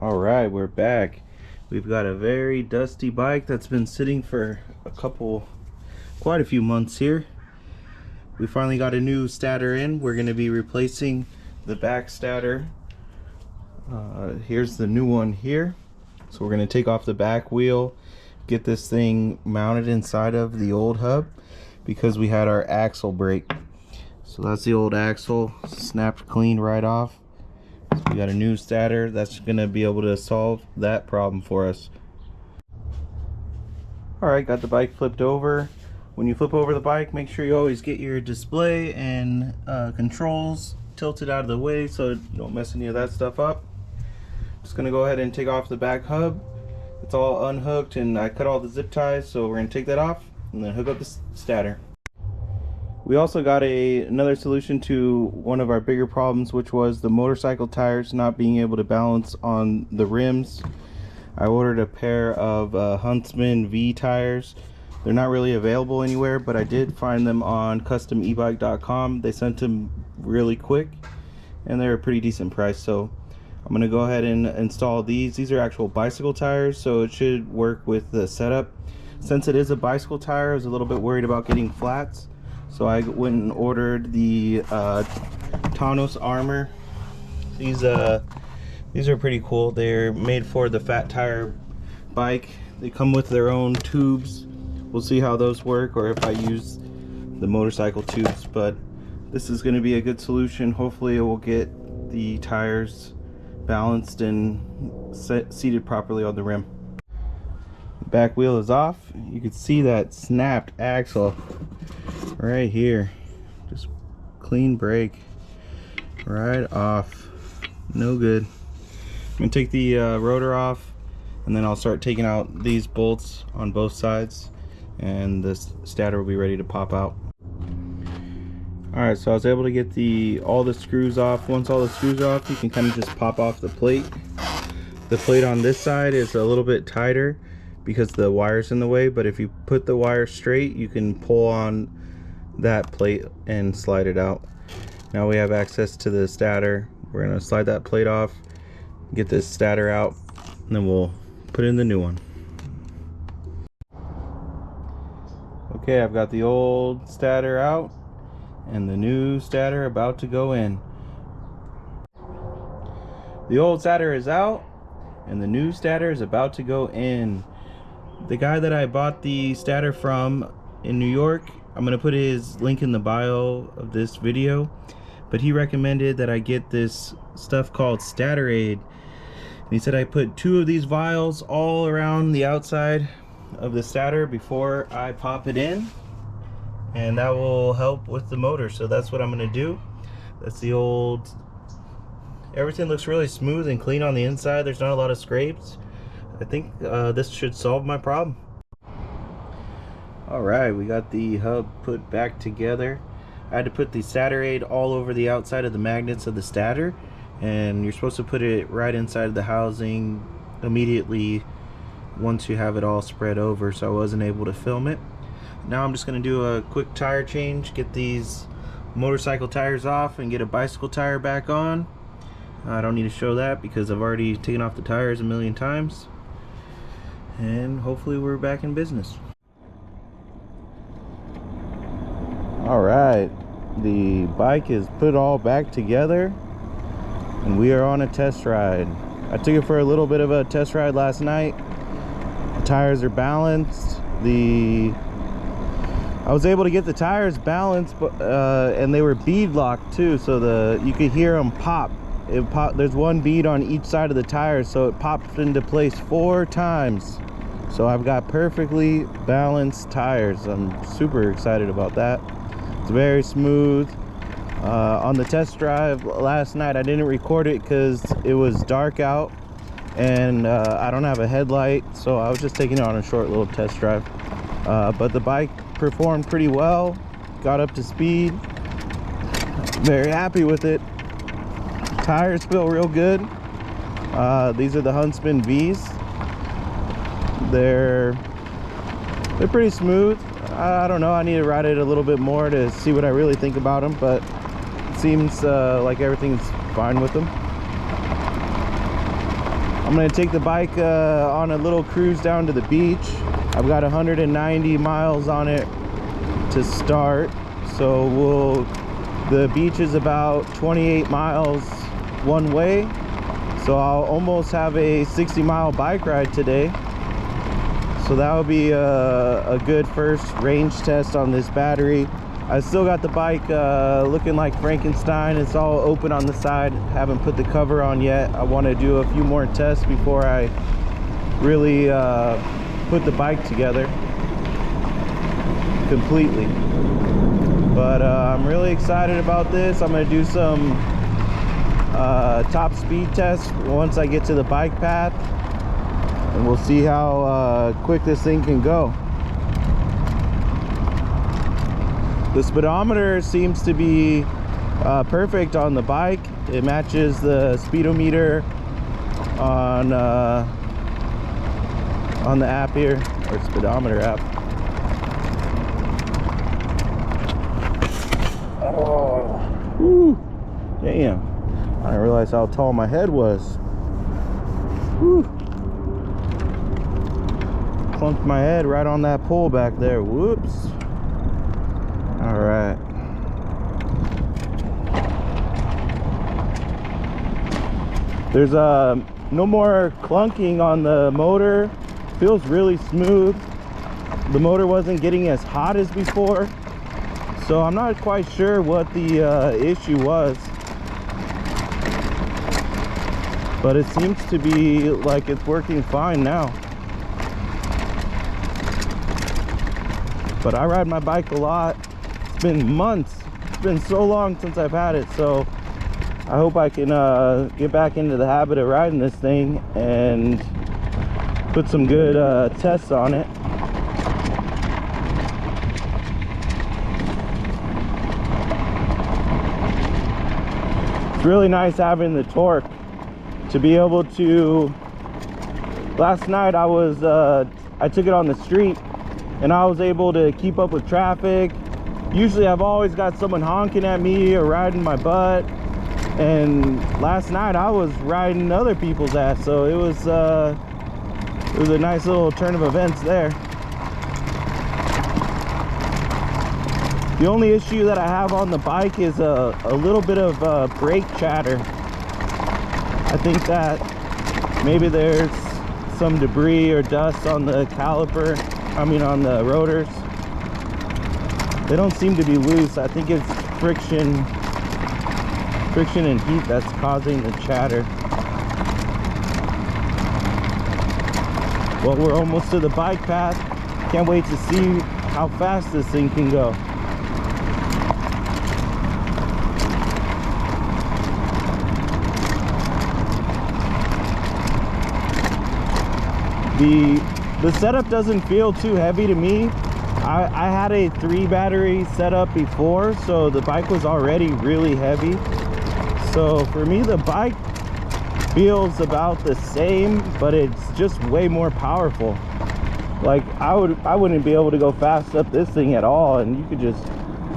All right, we're back. We've got a very dusty bike that's been sitting for quite a few months here. We finally got a new stator in. We're going to be replacing the back stator. Here's the new one here. So we're going to take off the back wheel, get this thing mounted inside of the old hub because we had our axle break. So that's the old axle, snapped clean right off. So we got a new stator that's going to be able to solve that problem for us. Alright, got the bike flipped over. When you flip over the bike, make sure you always get your display and controls tilted out of the way so you don't mess any of that stuff up. Just going to go ahead and take off the back hub. It's all unhooked and I cut all the zip ties, so we're going to take that off and then hook up the stator. We also got another solution to one of our bigger problems, which was the motorcycle tires not being able to balance on the rims. I ordered a pair of Huntsman Vee tires. They're not really available anywhere, but I did find them on customebike.com. They sent them really quick and they're a pretty decent price, so I'm going to go ahead and install these. These are actual bicycle tires, so it should work with the setup. Since it is a bicycle tire, I was a little bit worried about getting flats. So I went and ordered the Tanos Armor. These are pretty cool. They're made for the fat tire bike. They come with their own tubes. We'll see how those work, or if I use the motorcycle tubes. But this is going to be a good solution. Hopefully it will get the tires balanced and seated properly on the rim. The back wheel is off. You can see that snapped axle right here. Just clean break right off. No good. I'm gonna take the rotor off and then I'll start taking out these bolts on both sides and this stator will be ready to pop out. Alright, so I was able to get all the screws off. Once all the screws are off, you can kind of just pop off the plate. The plate on this side is a little bit tighter because the wire's in the way, but if you put the wire straight, you can pull on that plate and slide it out. Now we have access to the stator. We're going to slide that plate off, get this stator out, and then we'll put in the new one. Okay, I've got the old stator out and the new stator about to go in. The old stator is out and the new stator is about to go in. The guy that I bought the stator from in New York, I'm gonna put his link in the bio of this video, but he recommended that I get this stuff called Stator Aid. And he said I put 2 of these vials all around the outside of the stator before I pop it in, and that will help with the motor. So that's what I'm gonna do. That's the old. Everything looks really smooth and clean on the inside. There's not a lot of scrapes. I think this should solve my problem. Alright, we got the hub put back together. I had to put the stator aid all over the outside of the magnets of the stator, and you're supposed to put it right inside of the housing immediately once you have it all spread over, so I wasn't able to film it. Now I'm just going to do a quick tire change, get these motorcycle tires off and get a bicycle tire back on. I don't need to show that because I've already taken off the tires a million times, and hopefully we're back in business. Alright, the bike is put all back together and we are on a test ride. I took it for a little bit of a test ride last night. The tires are balanced. I was able to get the tires balanced, but and they were bead locked too, so you could hear them pop. There's one bead on each side of the tire, so it popped into place 4 times. So I've got perfectly balanced tires. I'm super excited about that. It's very smooth. On the test drive last night, I didn't record it because it was dark out and I don't have a headlight, so I was just taking it on a short little test drive. But the bike performed pretty well, got up to speed. Very happy with it. Tires feel real good. These are the Huntsman Vees. They're pretty smooth. I don't know, I need to ride it a little bit more to see what I really think about them, but it seems like everything's fine with them. I'm gonna take the bike on a little cruise down to the beach. I've got 190 miles on it to start, so the beach is about 28 miles one way, so I'll almost have a 60-mile bike ride today. So that would be a good first range test on this battery. I still got the bike looking like Frankenstein. It's all open on the side. Haven't put the cover on yet. I want to do a few more tests before I really put the bike together completely. But I'm really excited about this. I'm going to do some top speed tests once I get to the bike path, and we'll see how quick this thing can go. The speedometer seems to be perfect on the bike. It matches the speedometer on the app here, or speedometer app. Oh, whew, damn! I didn't realize how tall my head was. Whew. Clunked my head right on that pole back there. Whoops. All right. There's no more clunking on the motor. Feels really smooth. The motor wasn't getting as hot as before, so I'm not quite sure what the issue was, but it seems to be like it's working fine now. But I ride my bike a lot. It's been months. It's been so long since I've had it, so I hope I can get back into the habit of riding this thing and put some good tests on it. It's really nice having the torque to be able to. Last night I took it on the street and I was able to keep up with traffic. Usually I've always got someone honking at me or riding my butt, and last night I was riding other people's ass, so it was a nice little turn of events there. The only issue that I have on the bike is a little bit of brake chatter. I think that maybe there's some debris or dust on the caliper, on the rotors. They don't seem to be loose. I think it's friction and heat that's causing the chatter. Well, we're almost to the bike path. Can't wait to see how fast this thing can go. The setup doesn't feel too heavy to me. I had a 3 battery setup before, so the bike was already really heavy. So for me, the bike feels about the same, but it's just way more powerful. Like I wouldn't be able to go fast up this thing at all, and you could just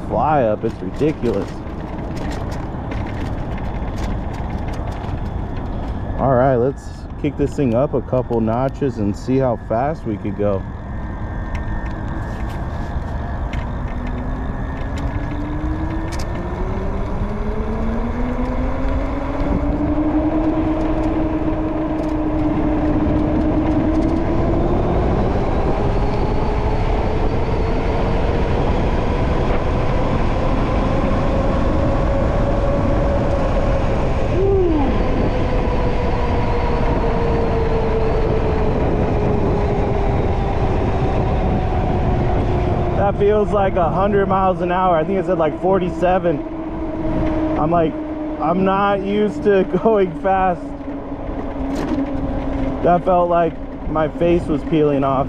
fly up. It's ridiculous. All right, let's kick this thing up a couple notches and see how fast we could go. That feels like 100 miles an hour. I think it's at like 47. I'm not used to going fast. That felt like my face was peeling off.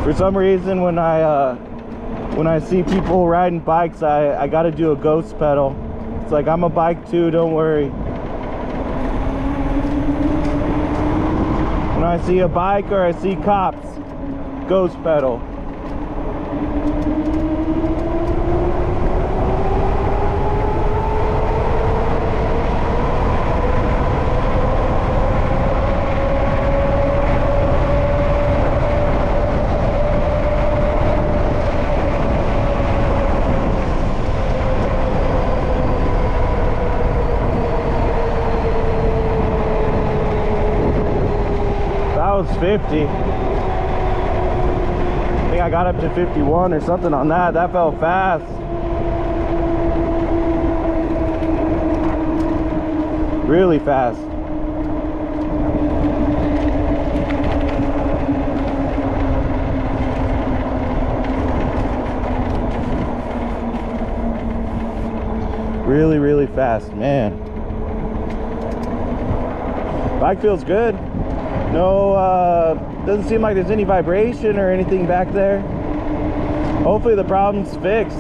For some reason, when I see people riding bikes, I gotta do a ghost pedal. It's like, I'm a bike too, don't worry. When I see a bike or I see cops, ghost pedal. 50. I think I got up to 51 or something on that. That felt fast. Really fast. Really, really fast, man. Bike feels good. No, doesn't seem like there's any vibration or anything back there. Hopefully the problem's fixed.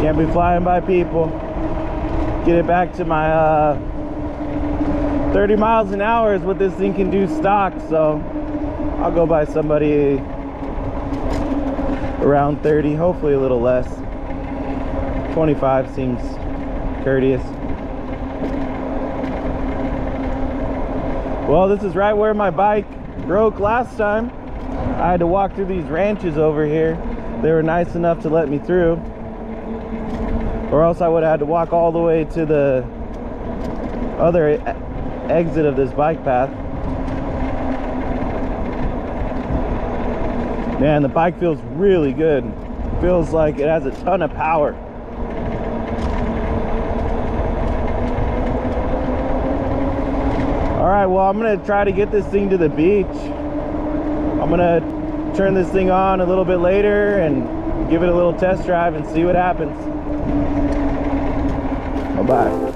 Can't be flying by people. Get it back to my 30 miles an hour is what this thing can do stock, so I'll go by somebody around 30, hopefully a little less. 25 seems courteous. Well, this is right where my bike broke last time. I had to walk through these ranches over here. They were nice enough to let me through, or else I would have had to walk all the way to the other exit of this bike path. Man, the bike feels really good. Feels like it has a ton of power. All right, well, I'm gonna try to get this thing to the beach. I'm gonna turn this thing on a little bit later and give it a little test drive and see what happens. Bye-bye.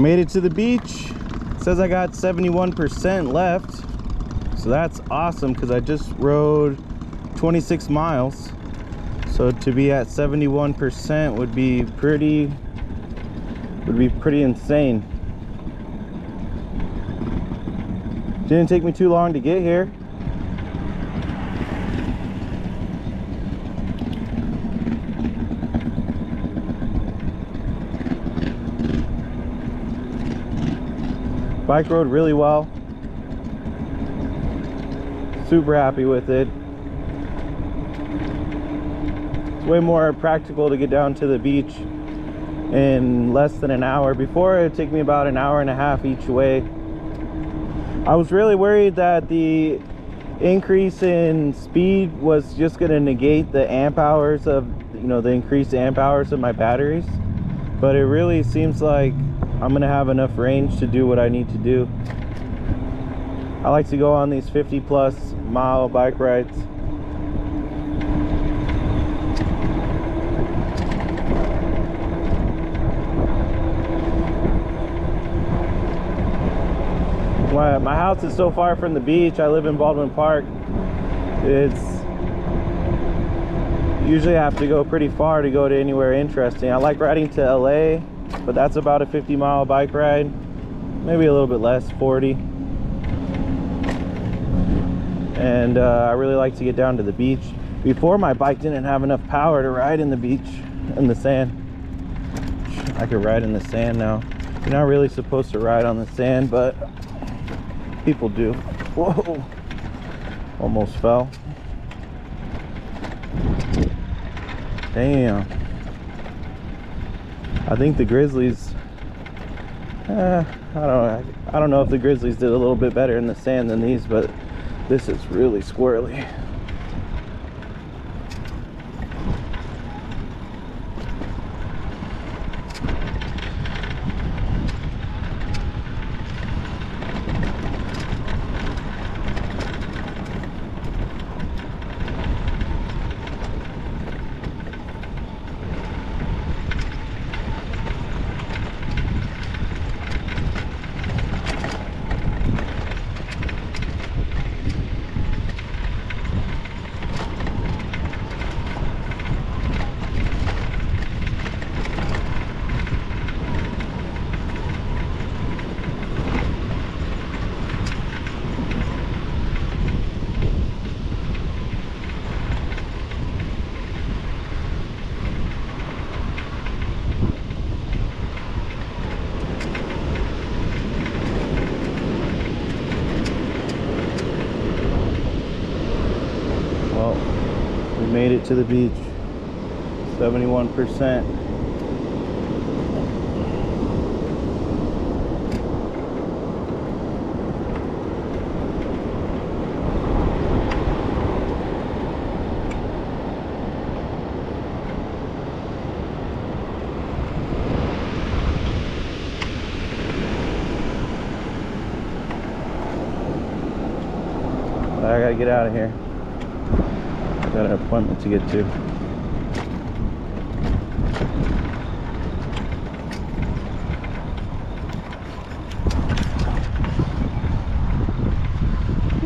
Made it to the beach. It says I got 71% left, so that's awesome because I just rode 26 miles. So to be at 71% would be pretty insane. Didn't take me too long to get here. Bike rode really well. Super happy with it. It's way more practical to get down to the beach in less than an hour. Before, it would take me about an hour and a half each way. I was really worried that the increase in speed was just going to negate the amp hours of, the increased amp hours of my batteries. But it really seems like I'm gonna have enough range to do what I need to do. I like to go on these 50+ mile bike rides. My house is so far from the beach. I live in Baldwin Park. It's usually I have to go pretty far to go to anywhere interesting. I like riding to LA, but that's about a 50-mile bike ride, maybe a little bit less, 40. And I really like to get down to the beach. Before, my bike didn't have enough power to ride in the beach, in the sand. I could ride in the sand now. You're not really supposed to ride on the sand, but people do. Whoa, almost fell. Damn. I think the Grizzlies, I don't know if the Grizzlies did a little bit better in the sand than these, but this is really squirrely. Made it to the beach. 71%. I gotta get out of here. Got an appointment to get to.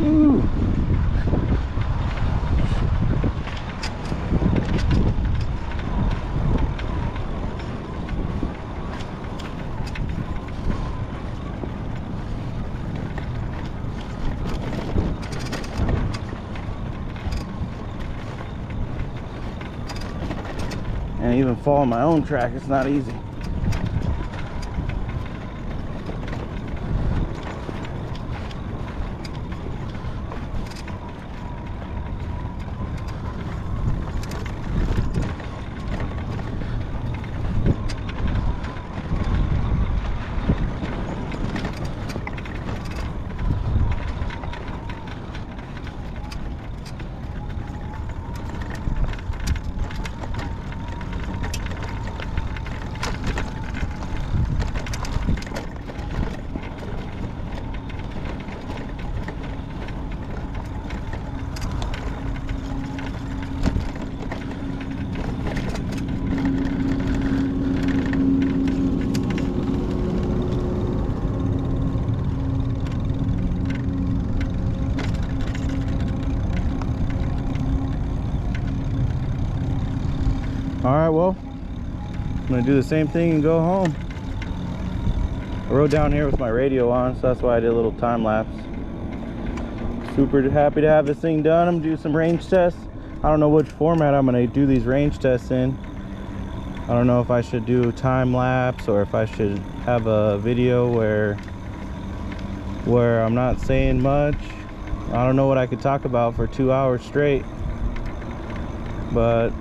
Ooh. And even following my own track, it's not easy. Alright, well, I'm gonna do the same thing and go home. I rode down here with my radio on, so that's why I did a little time lapse. Super happy to have this thing done. I'm gonna do some range tests. I don't know which format I'm gonna do these range tests in. I don't know if I should do time lapse or if I should have a video where I'm not saying much. I don't know what I could talk about for 2 hours straight, but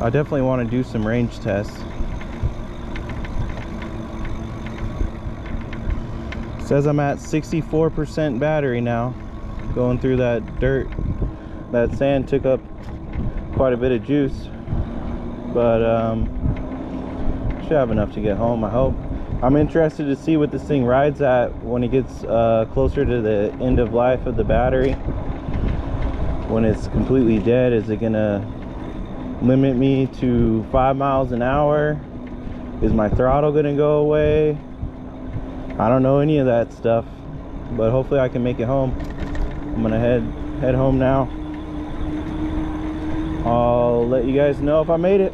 I definitely want to do some range tests. It says I'm at 64% battery now. Going through that dirt, that sand took up quite a bit of juice, but should have enough to get home, I hope. I'm interested to see what this thing rides at when it gets closer to the end of life of the battery. When it's completely dead, is it gonna limit me to 5 miles an hour? Is my throttle gonna go away? I don't know any of that stuff, but hopefully I can make it home. I'm gonna head home now. I'll let you guys know if I made it.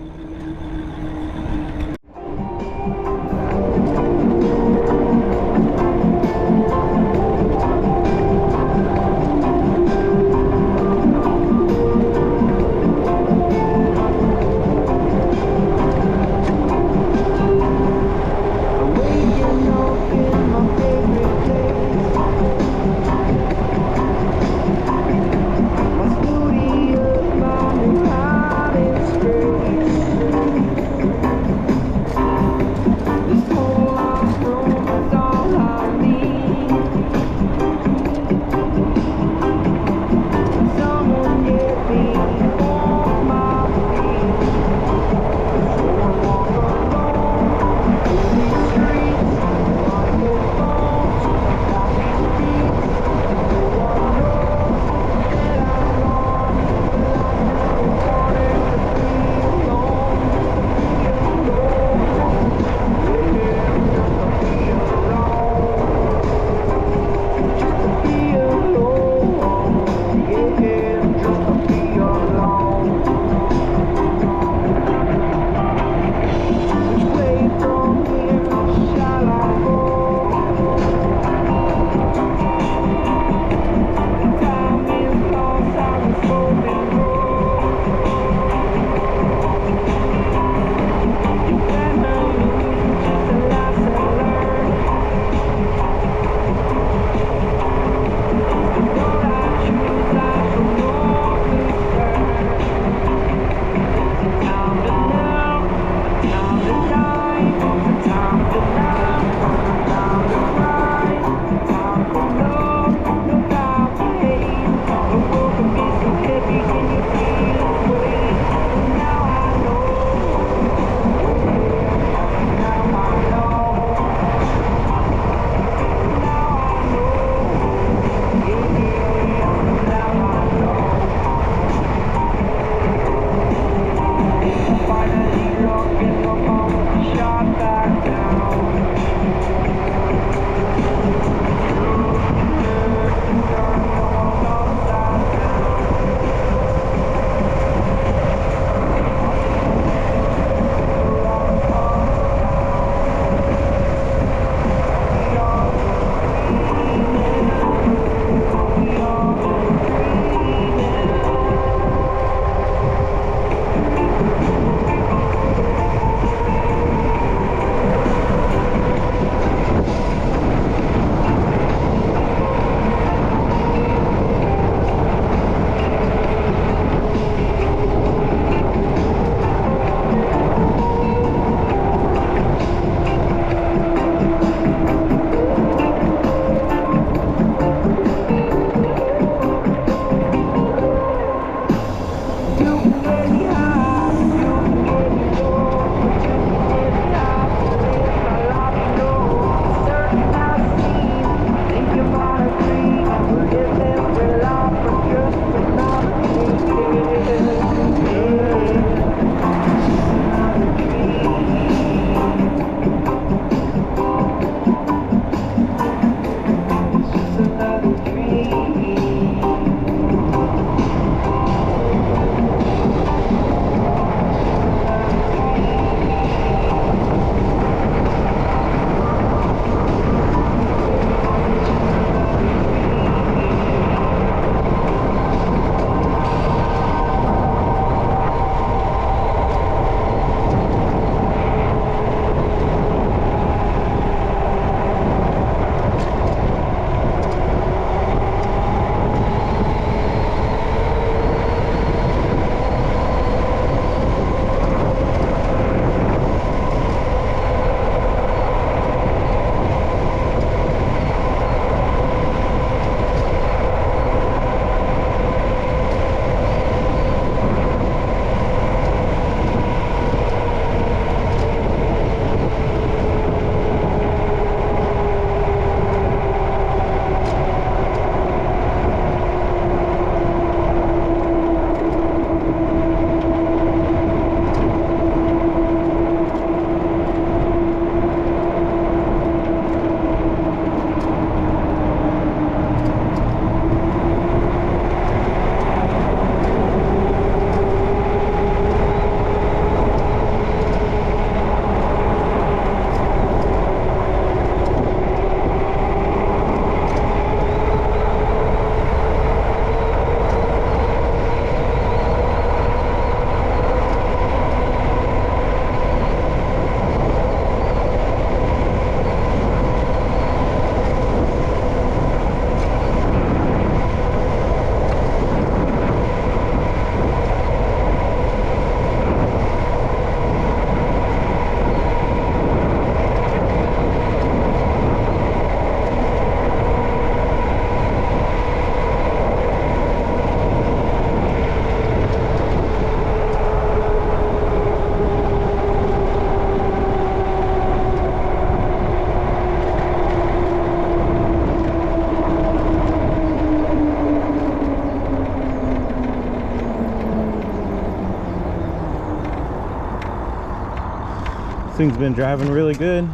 thing's been driving really good.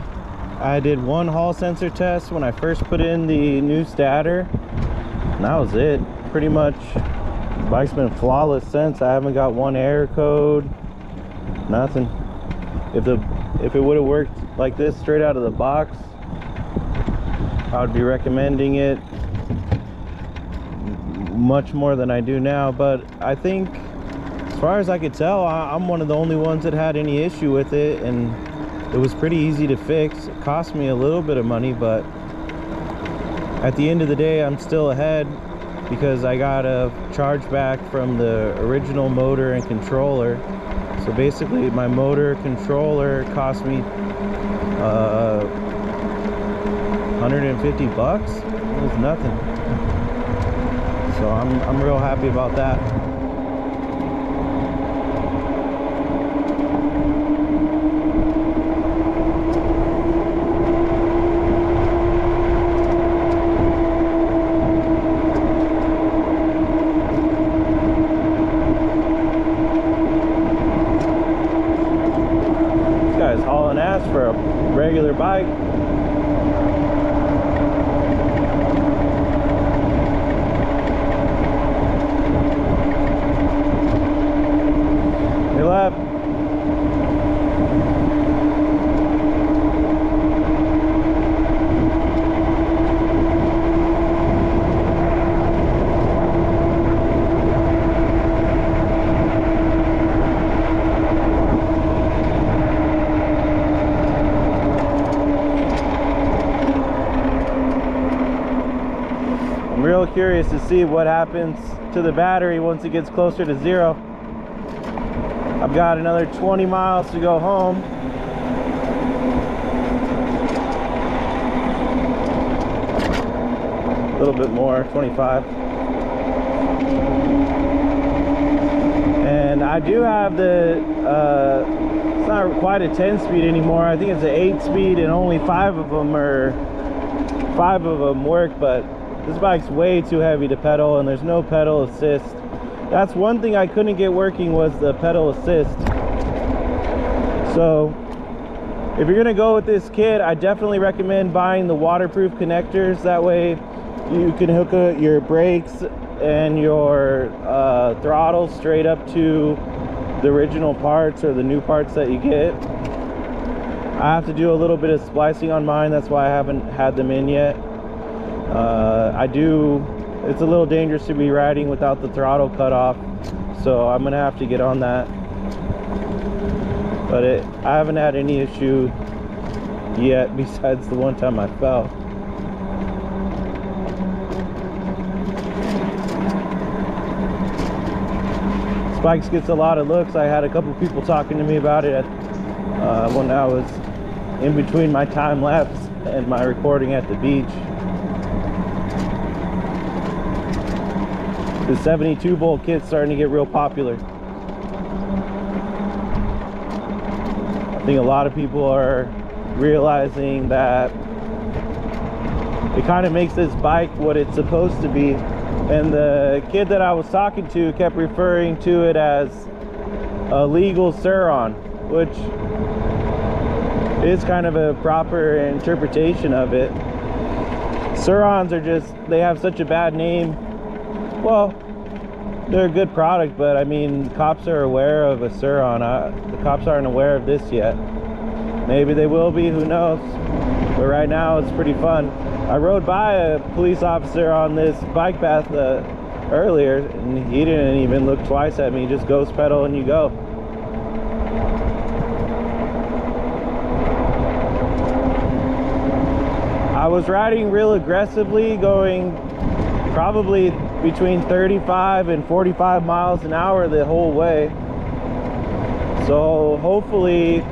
I did one hall sensor test when I first put in the new Stator, and that was it. Pretty much the bike's been flawless since. I haven't got one error code, nothing. If it would have worked like this straight out of the box, I would be recommending it much more than I do now. But I think, as far as I could tell, I'm one of the only ones that had any issue with it, and it was pretty easy to fix. It cost me a little bit of money, but at the end of the day, I'm still ahead because I got a charge back from the original motor and controller. So basically, my motor controller cost me 150 bucks. It was nothing. So I'm real happy about that. This guy's hauling ass for a regular bike. Left. I'm real curious to see what happens to the battery once it gets closer to zero. I've got another 20 miles to go home. A little bit more, 25. And I do have the, it's not quite a 10-speed anymore. I think it's an 8-speed, and only 5 of them work, but this bike's way too heavy to pedal, and there's no pedal assist. That's one thing I couldn't get working, was the pedal assist. So if you're gonna go with this kit, I definitely recommend buying the waterproof connectors. That way you can hook your brakes and your throttle straight up to the original parts or the new parts that you get. I have to do a little bit of splicing on mine, that's why I haven't had them in yet. It's a little dangerous to be riding without the throttle cut off, so I'm gonna have to get on that. But I haven't had any issue yet, besides the one time I fell. This bike gets a lot of looks. I had a couple people talking to me about it when I was in between my time lapse and my recording at the beach. The 72 bolt kit's starting to get real popular. I think a lot of people are realizing that it kind of makes this bike what it's supposed to be. And the kid that I was talking to kept referring to it as a legal Sur-Ron, which is kind of a proper interpretation of it. Sur-Rons are just, they have such a bad name. Well, they're a good product, but I mean, cops are aware of a Sur-Ron. The cops aren't aware of this yet. Maybe they will be, who knows? But right now, it's pretty fun. I rode by a police officer on this bike path earlier, and he didn't even look twice at me. Just ghost pedal and you go. I was riding real aggressively, going probably between 35 and 45 miles an hour the whole way. So hopefully,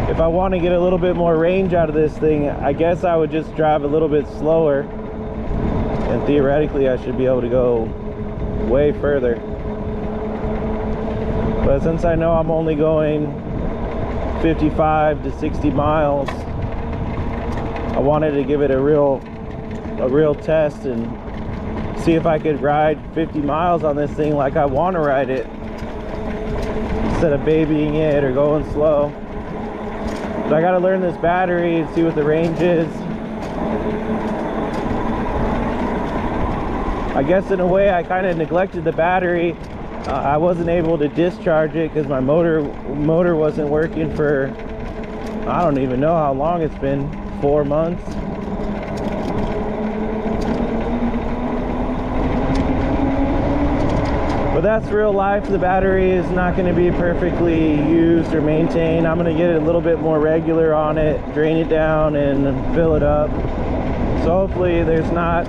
if I want to get a little bit more range out of this thing, I guess I would just drive a little bit slower, and theoretically I should be able to go way further. But since I know I'm only going 55 to 60 miles, I wanted to give it a real test and see if I could ride 50 miles on this thing like I want to ride it, instead of babying it or going slow. But I gotta learn this battery and see what the range is. I guess in a way I kind of neglected the battery. I wasn't able to discharge it because my motor wasn't working for, I don't even know how long it's been, 4 months. But that's real life. The battery is not going to be perfectly used or maintained. I'm going to get a little bit more regular on it, drain it down and fill it up. So hopefully there's not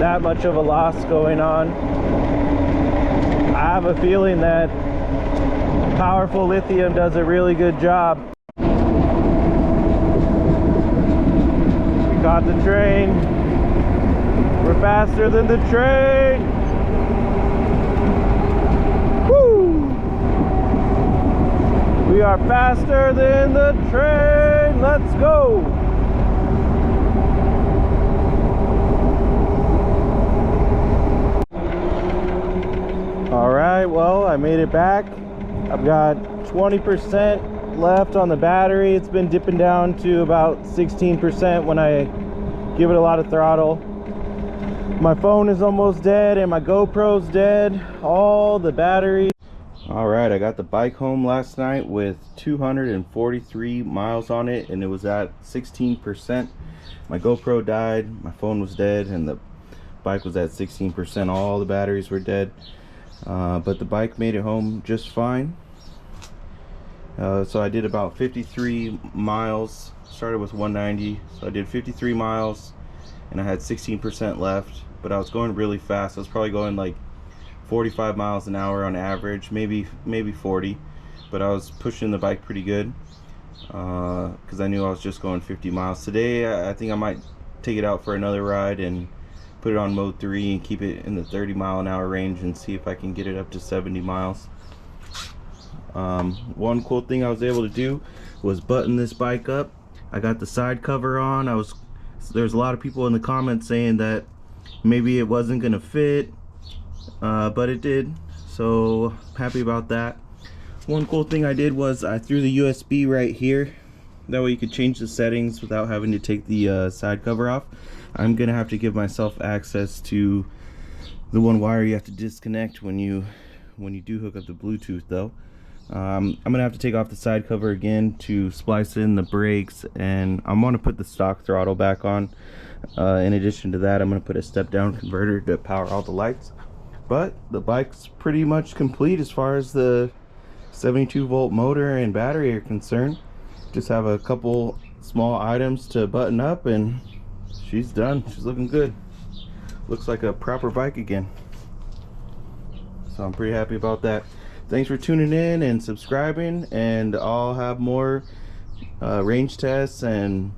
that much of a loss going on. I have a feeling that powerful lithium does a really good job. We caught the train. We're faster than the train. Woo! We are faster than the train. Let's go. Alright, well, I made it back. I've got 20% left on the battery. It's been dipping down to about 16% when I give it a lot of throttle. My phone is almost dead and my GoPro's dead. All the battery. Alright, I got the bike home last night with 243 miles on it, and it was at 16%. My GoPro died, my phone was dead, and the bike was at 16%. All the batteries were dead. But the bike made it home just fine. So I did about 53 miles, started with 190, so I did 53 miles and I had 16% left, but I was going really fast. I was probably going like 45 miles an hour on average, maybe 40, but I was pushing the bike pretty good because I knew I was just going 50 miles. Today I think I might take it out for another ride and put it on mode 3 and keep it in the 30 mile an hour range and see if I can get it up to 70 miles. One cool thing I was able to do was button this bike up. I got the side cover on. There's a lot of people in the comments saying that maybe it wasn't gonna fit, but it did, so happy about that. One cool thing I did was I threw the USB right here. That way you could change the settings without having to take the side cover off. I'm gonna have to give myself access to the one wire you have to disconnect when you do hook up the Bluetooth though. I'm gonna have to take off the side cover again to splice in the brakes, and I'm gonna put the stock throttle back on. In addition to that, I'm gonna put a step down converter to power all the lights. But the bike's pretty much complete as far as the 72-volt motor and battery are concerned. Just have a couple small items to button up and she's done. She's looking good. Looks like a proper bike again. So I'm pretty happy about that. Thanks for tuning in and subscribing, and I'll have more range tests and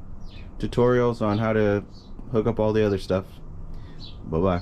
tutorials on how to hook up all the other stuff. Bye bye.